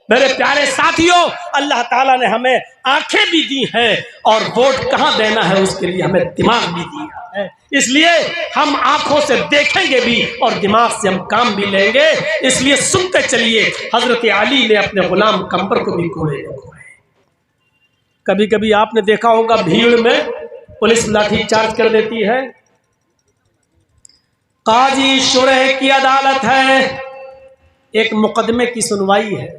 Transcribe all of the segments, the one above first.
मेरे प्यारे साथियों, अल्लाह ताला ने हमें आंखें भी दी हैं और वोट कहां देना है उसके लिए हमें दिमाग भी दिया है। इसलिए हम आंखों से देखेंगे भी और दिमाग से हम काम भी लेंगे। इसलिए सुनते चलिए, हजरत अली ने अपने गुलाम कंबर को भी कोड़े में कोड़े। कभी कभी आपने देखा होगा भीड़ में पुलिस लाठी चार्ज कर देती है। काजी शुरह की अदालत है, एक मुकदमे की सुनवाई है,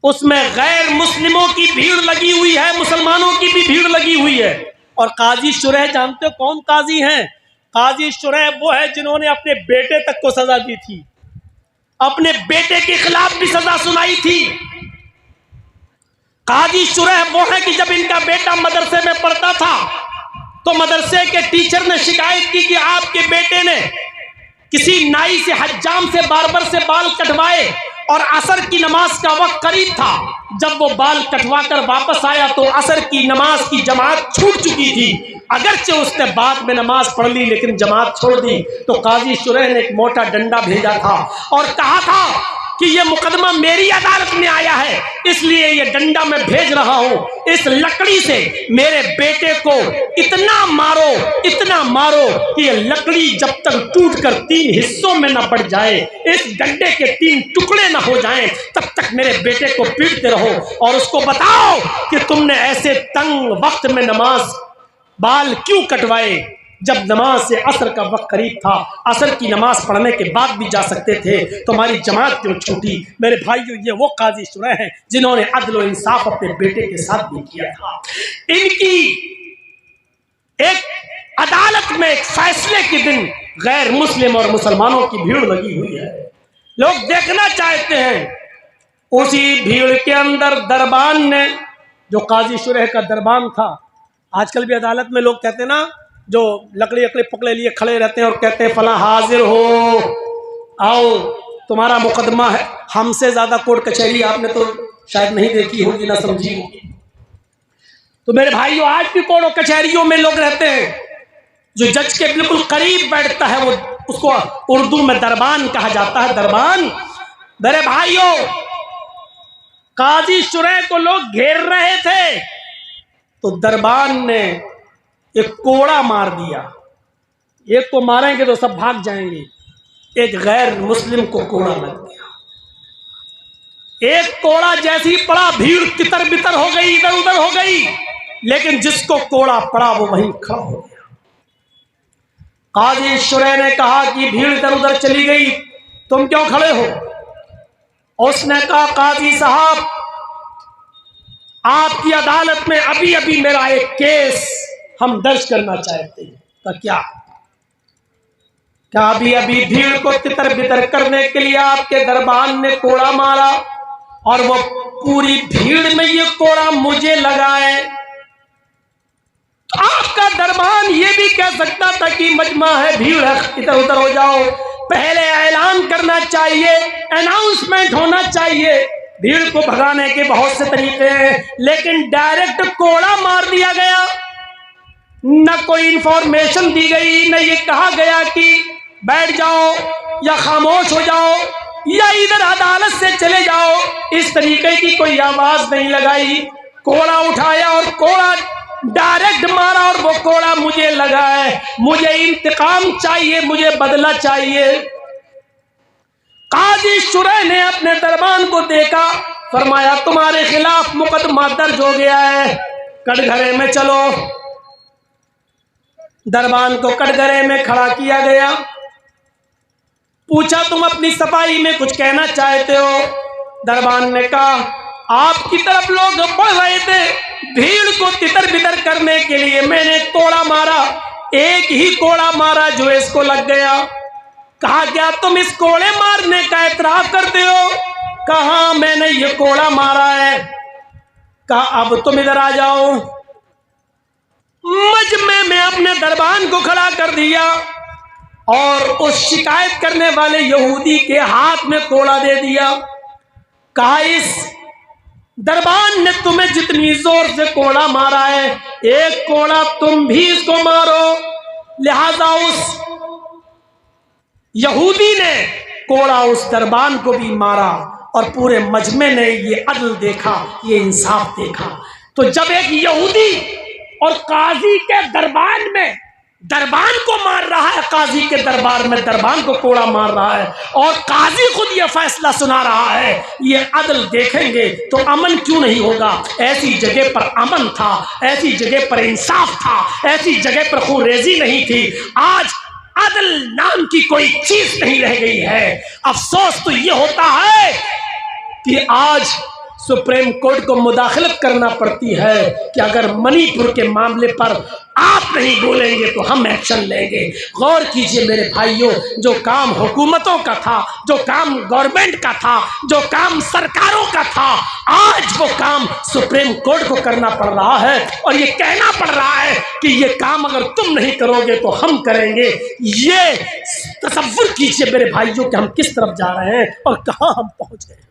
उसमें गैर मुस्लिमों की भीड़ लगी हुई है, मुसलमानों की भी भीड़ लगी हुई है। और काजी शुरह जानते हो कौन काजी हैं? काजी शुरह वो है जिन्होंने अपने बेटे तक को सजा दी थी, अपने बेटे के खिलाफ भी सजा सुनाई थी। काजी शुरह वो है कि जब इनका बेटा मदरसे में पढ़ता था तो मदरसे के टीचर ने शिकायत की कि आपके बेटे ने किसी नाई से, हज्जाम से, बार्बर से बाल कटवाए और असर की नमाज का वक्त करीब था। जब वो बाल कटवा कर वापस आया तो असर की नमाज की जमात छूट चुकी थी। अगरचे उसने बाद में नमाज पढ़ ली लेकिन जमात छोड़ दी। तो काजी शुरह ने एक मोटा डंडा भेजा था और कहा था कि ये मुकदमा मेरी अदालत में आया है, इसलिए ये डंडा मैं भेज रहा हूं। इस लकड़ी से मेरे बेटे को इतना मारो कि ये लकड़ी जब तक टूटकर 3 हिस्सों में न बढ़ जाए, इस डंडे के 3 टुकड़े न हो जाएं, तब तक मेरे बेटे को पीटते रहो और उसको बताओ कि तुमने ऐसे तंग वक्त में नमाज बाल क्यों कटवाए, जब नमाज से असर का वक्त करीब था। असर की नमाज पढ़ने के बाद भी जा सकते थे, तुम्हारी जमात क्यों छूटी? मेरे भाइयों, ये वो काजी शुरह हैं जिन्होंने अदल और इंसाफ अपने बेटे के साथ भी किया था। इनकी एक अदालत में एक फैसले के दिन गैर मुस्लिम और मुसलमानों की भीड़ लगी हुई है, लोग देखना चाहते हैं। उसी भीड़ के अंदर दरबान ने, जो काजी शुरह का दरबान था, आजकल भी अदालत में लोग कहते हैं ना, जो लकड़ी पकड़े लिए खड़े रहते हैं और कहते हैं फला हाजिर हो, आओ तुम्हारा मुकदमा है। हमसे ज्यादा कोर्ट कचहरी आपने तो शायद नहीं देखी होगी, ना समझी होगी। तो मेरे भाइयों, आज भी कोर्ट कचहरियों में लोग रहते हैं, जो जज के बिल्कुल करीब बैठता है वो, उसको उर्दू में दरबान कहा जाता है। दरबान, मेरे भाइयों, काजी शुरह को लोग घेर रहे थे तो दरबान ने एक कोड़ा मार दिया। एक को मारेंगे तो सब भाग जाएंगे, एक गैर मुस्लिम को कोड़ा लग गया। एक कोड़ा जैसी पड़ा, भीड़ तितर बितर हो गई, इधर उधर हो गई, लेकिन जिसको कोड़ा पड़ा वो वहीं खड़ा हो गया। काजी शुरह ने कहा कि भीड़ इधर उधर चली गई, तुम क्यों खड़े हो? उसने कहा काजी साहब, आपकी अदालत में अभी अभी मेरा एक केस हम दर्ज करना चाहते हैं। तो क्या अभी अभी भीड़ को तितर बितर करने के लिए आपके दरबान ने कोड़ा मारा और वो पूरी भीड़ में ये कोड़ा मुझे लगा है? तो आपका दरबान ये भी कह सकता था कि मजमा है, भीड़ है, इधर उधर हो जाओ। पहले ऐलान करना चाहिए, अनाउंसमेंट होना चाहिए। भीड़ को भगाने के बहुत से तरीके हैं, लेकिन डायरेक्ट कोड़ा मार दिया गया। न कोई इंफॉर्मेशन दी गई, न ये कहा गया कि बैठ जाओ या खामोश हो जाओ या इधर अदालत से चले जाओ। इस तरीके की कोई आवाज नहीं लगाई। कोड़ा उठाया और कोड़ा डायरेक्ट मारा और वो कोड़ा मुझे लगा है। मुझे इंतकाम चाहिए, मुझे बदला चाहिए। काजी शुरह ने अपने दरबान को देखा, फरमाया तुम्हारे खिलाफ मुकदमा दर्ज हो गया है, कटघरे में चलो। दरबान को कटघरे में खड़ा किया गया। पूछा तुम अपनी सफाई में कुछ कहना चाहते हो? दरबान ने कहा आपकी तरफ लोग बढ़ रहे थे, भीड़ को तितर बितर करने के लिए मैंने कोड़ा मारा, एक ही कोड़ा मारा जो इसको लग गया। कहा क्या तुम इस कोड़े मारने का एतराफ करते हो? कहा मैंने ये कोड़ा मारा है। कहा अब तुम इधर आ जाओ। मजमे में अपने दरबान को खड़ा कर दिया और उस शिकायत करने वाले यहूदी के हाथ में कोड़ा दे दिया। कहा इस दरबान ने तुम्हें जितनी जोर से कोड़ा मारा है, एक कोड़ा तुम भी इसको मारो। लिहाजा उस यहूदी ने कोड़ा उस दरबान को भी मारा और पूरे मजमे ने ये अदल देखा, ये इंसाफ देखा। तो जब एक यहूदी और काजी के दरबार में दरबान को मार रहा है, काजी के दरबार में दरबान को कोड़ा मार रहा है, और काजी खुद ये फैसला सुना रहा है, ये अदल देखेंगे तो अमन क्यों नहीं होगा। ऐसी जगह पर अमन था, ऐसी जगह पर इंसाफ था, ऐसी जगह पर खूरेजी नहीं थी। आज अदल नाम की कोई चीज नहीं रह गई है। अफसोस तो ये होता है कि आज सुप्रीम कोर्ट को मुदाखलत करना पड़ती है कि अगर मणिपुर के मामले पर आप नहीं बोलेंगे तो हम एक्शन लेंगे। गौर कीजिए मेरे भाइयों, जो काम हुकूमतों का था, जो काम गवर्नमेंट का था, जो काम सरकारों का था, आज वो काम सुप्रीम कोर्ट को करना पड़ रहा है और ये कहना पड़ रहा है कि ये काम अगर तुम नहीं करोगे तो हम करेंगे। ये तसव्वुर कीजिए मेरे भाइयों कि हम किस तरफ जा रहे हैं और कहां हम पहुंच गए।